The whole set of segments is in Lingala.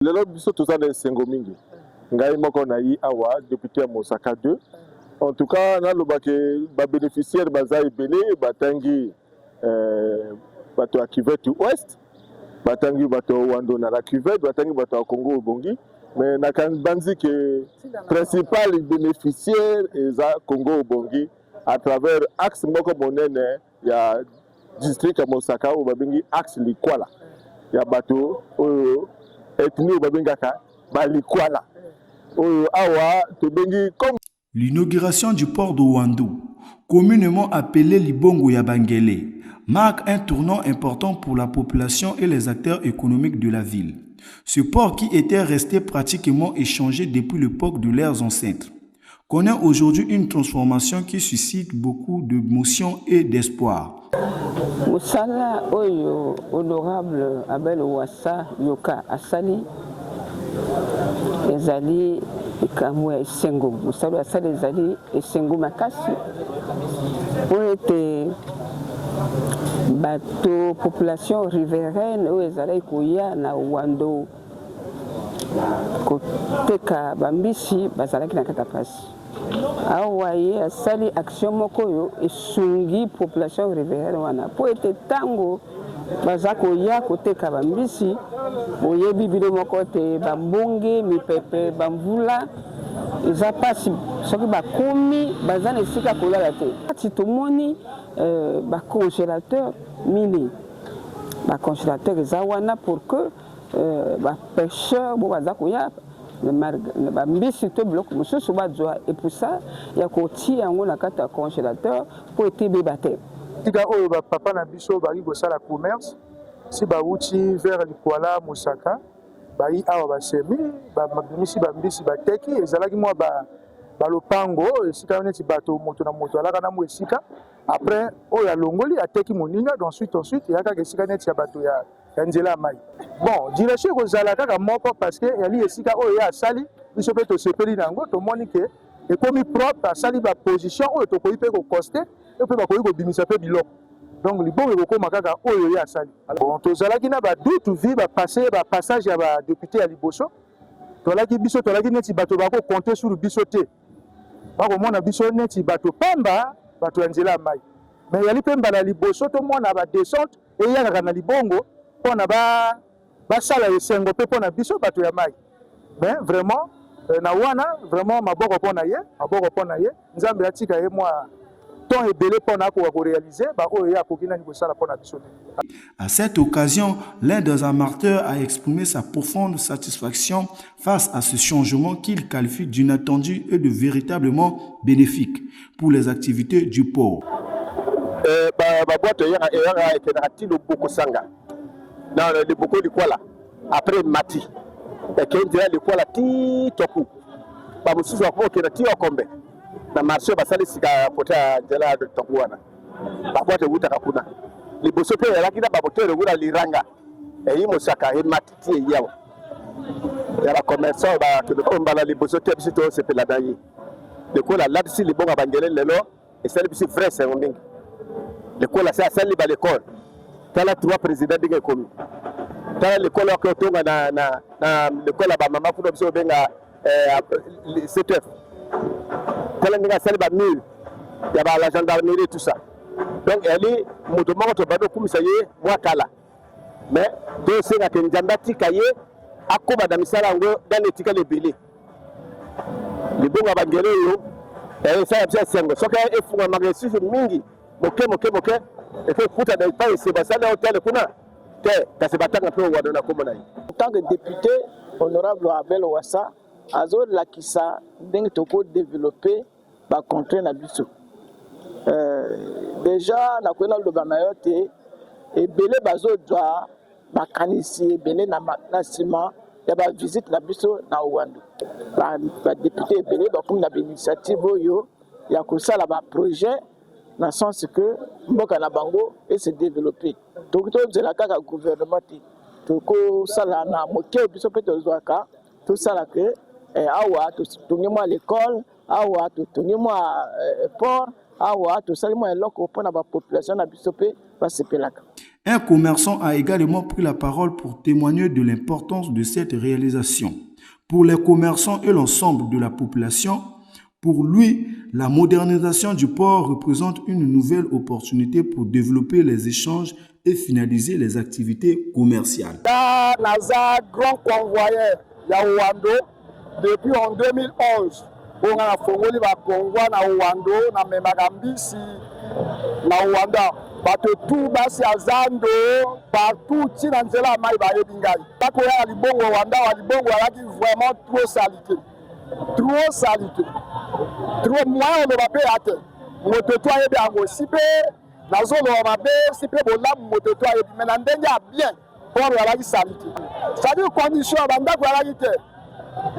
Lelo biso toza na esengo mingi. Ngai moko na yi awa député Mosaka 2. En tout cas, na lobake ba bénéficiaires baza ebele batangi bato ya Kivu Ouest, batangi bato wando na la Kivu, batangi bato ya Congo Obongi, mais na kan banzi que principal bénéficiaire eza Congo Obongi à travers axe moko monene ya district ya Mosaka ou babengi axe Likwala. Ya bato oyo ethnie babengaka ba Likwala. Awa to bengi comme l'inauguration du port de Ouando, communément appelé Libongo Yabangele, marque un tournant important pour la population et les acteurs économiques de la ville. Ce port qui était resté pratiquement échangé depuis l'époque de l'ère ancêtres connaît aujourd'hui une transformation qui suscite beaucoup d'émotions et d'espoir. Musala Oyo, honorable Abel Ouassa Yoka Asali, ezali kamwe esengo musala asali ezali esengo makasi oyo ete bato population riveraine oyo ezalaki koya na Ouando koteka bambisi bazalaki na kati ya pasi awa ye asali action moko oyo esungi population riveraine wana mpo ete ntango baza koya koteka bambisi boyebi bino moko te bambonge mipepe bamvula eza pasi soki bakomi baza na esika kolala te kati tomoni bacongélateur mini bacongélateur eza wana pour que bapêcheur bo baza koya bambisi to biloko mosusu bazwa epusa ya kotia yango na kati ya congélateur mpo ete ebeba te tika oyo bapapa na biso baki kosala commerce si bauti vers Likwala Mosaka bayi awa basemi bamisi bambisi bateki ezalaki mwa balopango esika neti bato moto na moto alaka na mo esika après oyo alongoli ateki moninga ensuite eyakaka esika neti ya bato ya nzela ya mai bon direction ekozala kaka moko parce que yali esika oyo ye asali biso mpe tosepeli nango tomoni ke ekomi propre asali baposition oyo tokoki mpe kokoste mpe bakoki kobimisa mpe biloko donc libongo ekokoma kaka oyo ye asali bon tozalaki na badutu vi bapassage ya badepute ya liboso biso tolaki neti bato bakokonte sur biso te bakomona biso neti bato pamba bato ya nzela ya mai mais yali mpe mbala liboso tomona badescente eyakaka na libongo mpona basala esengo mpe mpona biso bato ya mai mais vraiment na wana vraiment maboko mpona ye nzambe atika ye mwa temps ebele mpona koréaliser oyo ye akoki nani kosala mpona biso te. À cette occasion, l'un des amateurs a exprimé sa profonde satisfaction face à ce changement qu'il qualifie d'inattendu et de véritablement bénéfique pour les activités du port. Baboite eyaka ekendaka ti loboko sanga na liboko Likwala après mati ekendela Likwala ti toku bamosusu bakokenda ti okombe na marché basali sika kota ya nzela ya toku wana baboite ewutaka kuna liboso mpe eyalaki na bamoteur kuna liranga eyi Mosaka emati ti eyawa ya bacommerçant bakende kombala liboso te biso tosepela na ye lekola latisi libongo bangele lelo esali biso vrai sengo mingi lekola se asali balekole tala 3 président ndenge ekomi tala lekola wake otonga na lekola bamama kuna biso obenga CTF tala ndenge asali bamile ya la gendarmerie tout ça donc eli moto moko tobanda okumisa ye mwa kala mais tosengaka nzambe atika ye akóma na misala yango dana etikala ebele libongo bangele oyo esala biso esengo soki efungwamaka esusu mingi moke ekuta na epai sebasala hôtel kuna te kasi batanga mpe owanda na kombo na ye. En tant que député honorable Abel Ouassa azolakisa ndenge tokodéveloppe bacontre na biso déjà nakoki naloba na yo te ebele bazozwa makanisi ebele na nsima ya bavisite na biso na Ouando badepute ebele bakomi na bainitiative oyo ya kosala baprojet na sens que mboka na bango se développer tokoki tozela kaka gouvernement te tokosala na moke biso mpe tozwaka tosala ke awa totongi mwa l'école awa totongi mwa port awa tosali mwa eloko mpona bapopulation na biso mpe basepelaka. Un commerçant a également pris la parole pour témoigner de l'importance de cette réalisation. Pour les commerçants et l'ensemble de la population, pour lui, la modernisation du port représente une nouvelle opportunité pour développer les échanges et finaliser les activités commerciales. Naza grand convoyeur ya Ouando depuis en 2011. On a fongoli ba convoi na Ouando na memagambisi na Ouanda. Bato tout basi azando partout tina nzela mai ba yebingai. Tako ya libongo Ouanda wa libongo alaki vraiment trop salité. Trop salité. Trop moins on va payer ate. Moto to yebi ango sipe na zolo wa mabe sipe bolam moto to yebi mais na ndenge ya bien pour alaki salité. Ça dit condition banda ko alaki te.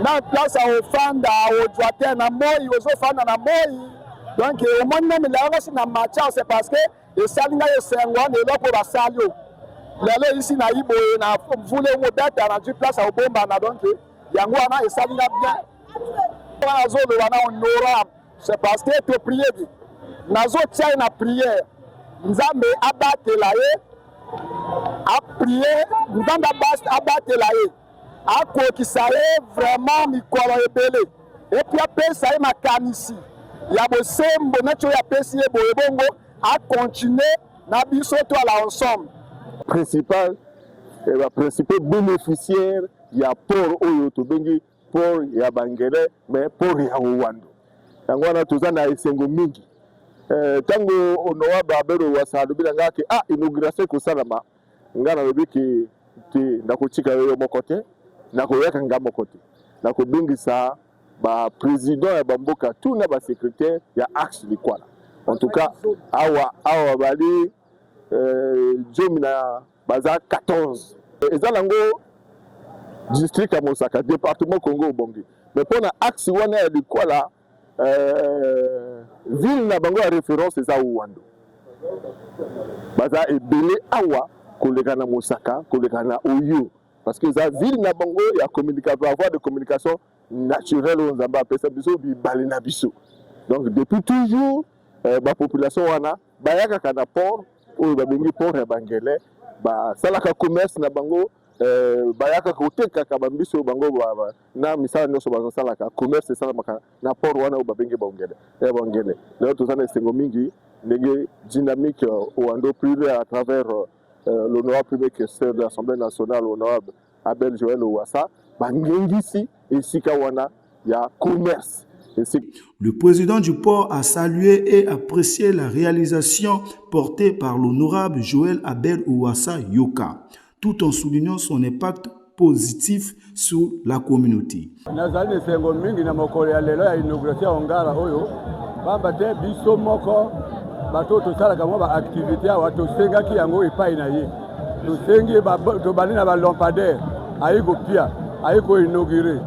Na place au fanda au droite na moi ozo fanda na moi. Donc au moins même la aussi na match c'est parce que et salinga ye sengwa ne loko ba salio. Lelo ici na ibo na voulez mo beta na du place au bomba na donc yango na et salinga bien. C'est parce que tu prier. Nazo tient na prière. Nzambe abatela ye. A prier, nzambe abatela ye. A kokisa ye vraiment mikolo ebele. Et puis après ça ma kanisi. Ya bosembo na cho ya pesi ye boyebongo a continuer na biso to la ensemble. Principal bénéficiaire ya port oyo to bengi port ya Bangele mais port ya Ouando. Yango wana toza na esengo mingi. Tango honorable Abel Ouassa alobila ngaki inauguration ko salama ngana lobiki ti nakotika yo mokote nakoyaka ngamo kote nakobingisa ba président ya bamboka tout na ba secrétaire ya axe likwala. En tout cas awa bali jomina baza 14 ezalango district à Mosaka, département Congo Obongi. Mais pour l'axe wana ya likwala ville na bango ya référence eza Ouando. Baza ebele awa koleka na Mosaka, koleka na Oyo parce que eza ville na bango ya communication, voie de communication naturelle on zamba pesa biso bi balina biso. Donc depuis toujours ba population wana bayaka kana port oyo babengi port ya Bangele ba salaka commerce na bango bayaka koteka kabambiso bango na misala nyonso bazosalaka commerce esalamaka na port wana oyo babenge Bangele. Lelo tozana esengo mingi ndenge dynamique Ouando privé à travers l'honorable premier questeur de l'Assemblée nationale, l'honorable Abel Joël Ouassa, bangengisi esika wana ya commerce. Le président du port a salué et apprécié la réalisation portée par l'honorable Joël Abel Ouassa Yoka, tout en soulignant son impact positif sur la communauté. Nazali sengo mingi na mokolo ya lelo ya inauguration ongala oyo bamba te biso moko bato to sala kama ba activité ya to senga ki yango epai na ye to sengi ba to bali na ba lampadaire ayiko pia ayiko inaugurer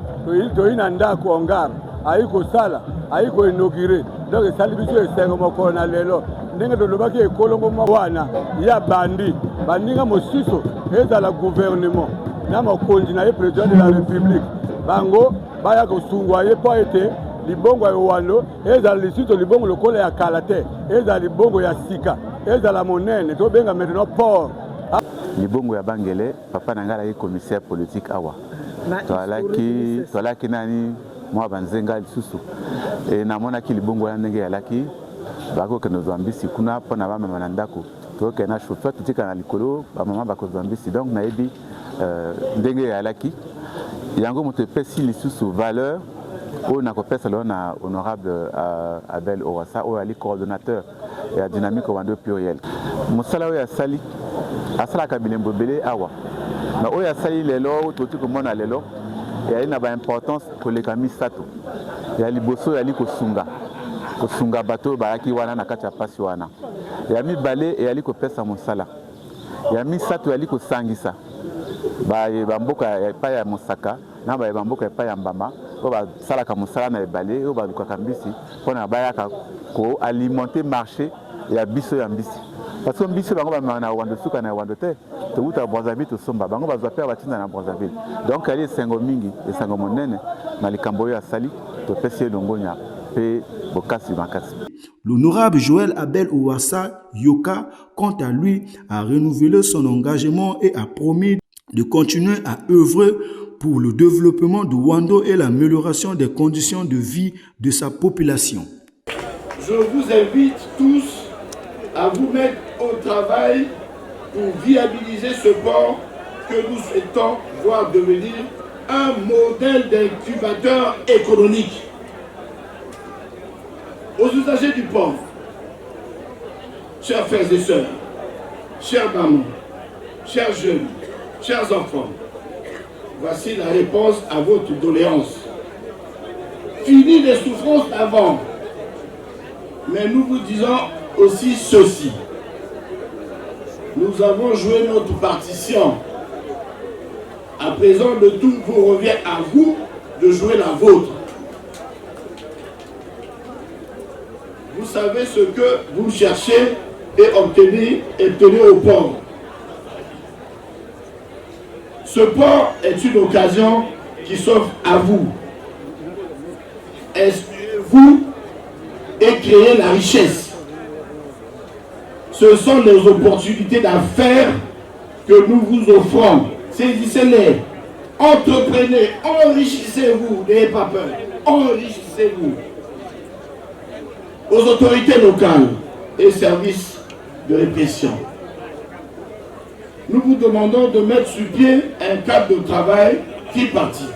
to ina ndako ongala ayiko sala ayiko inaugurer donc esali biso esengo mokolo na lelo ndenge to lobaki ekolongo mwana ya bandi baninga mosiso ezala gouvernement na mokonzi na ye président de la république bango baya kosungwa ye po ete libongo ya Ouando ezala lisito libongo lokola ya kalate ezala libongo ya sika ezala monene to benga maintenant port libongo ya Bangele papa na ngala ye commissaire politique awa toalaki nani mwa banzenga lisusu e namonaki libongo ya ndenge yalaki bakoke nozwambisi kuna mpo na bamama na ndako toyoke na chauffeur totika na likolo bamama bakozwambisi donc nayebi ndenge yalaki yango moto epesi lisusu valeur oyo nakopesa lelo na honorable Abel Ouassa oyo ali coordonnateur ya dynamique Ouando pluriel mosala oyo asali asalaka bilembo ebele awa na oyo asali lelo toti komona lelo yali na baimportance koleka misato ya liboso yali kosunga bato bayaki wana na kati ya pasi wana ya mibale eyali kopesa mosala ya misato yali kosangisa bamboka ya epai ya Mosaka na bamboka epai ya Mbama oyo basalaka mosala na ebale oyo balukaka mbisi mpona bayaka koalimenter marché ya biso ya mbisi parce que mbisi bango bamaka na Ouando suka na Ouando te tokuta Brazzaville tosomba bango bazwa mpe batinda na Brazzaville donc ali esengo mingi esengo monene na likambo oyo asali topesi elongonya pe bokasi makasi. L'honorable Joël Abel Ouassa Yoka, quant à lui, a renouvelé son engagement et a promis de continuer à œuvrer pour le développement de Wando et l'amélioration des conditions de vie de sa population. Je vous invite tous à vous mettre au travail pour viabiliser ce port que nous souhaitons voir devenir un modèle d'incubateur économique. Aux usagers du port, chers frères et sœurs, chers mamans, chers jeunes, chers enfants, voici la réponse à votre doléance. Fini les souffrances d'avant, mais nous vous disons aussi ceci. Nous avons joué notre partition. À présent, le tout vous revient à vous de jouer la vôtre. Vous savez ce que vous cherchez et obtenir au port. Ce port est une occasion qui s'offre à vous. Inspirez-vous et créez la richesse. Ce sont les opportunités d'affaires que nous vous offrons. Saisissez-les, entreprenez, enrichissez-vous, n'ayez pas peur, enrichissez-vous. Aux autorités locales et services de répression, nous vous demandons de mettre sur pied un cadre de travail tripartite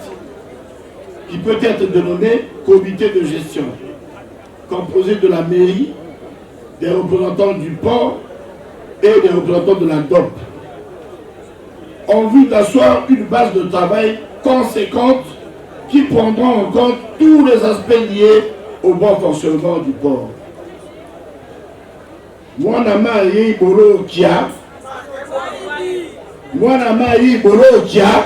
qui peut être dénommé comité de gestion, composé de la mairie, des représentants du port et des représentants de la DOP, en vue d'asseoir une base de travail conséquente qui prendra en compte tous les aspects liés au bon fonctionnement du port. Mwana ma yi bolo kia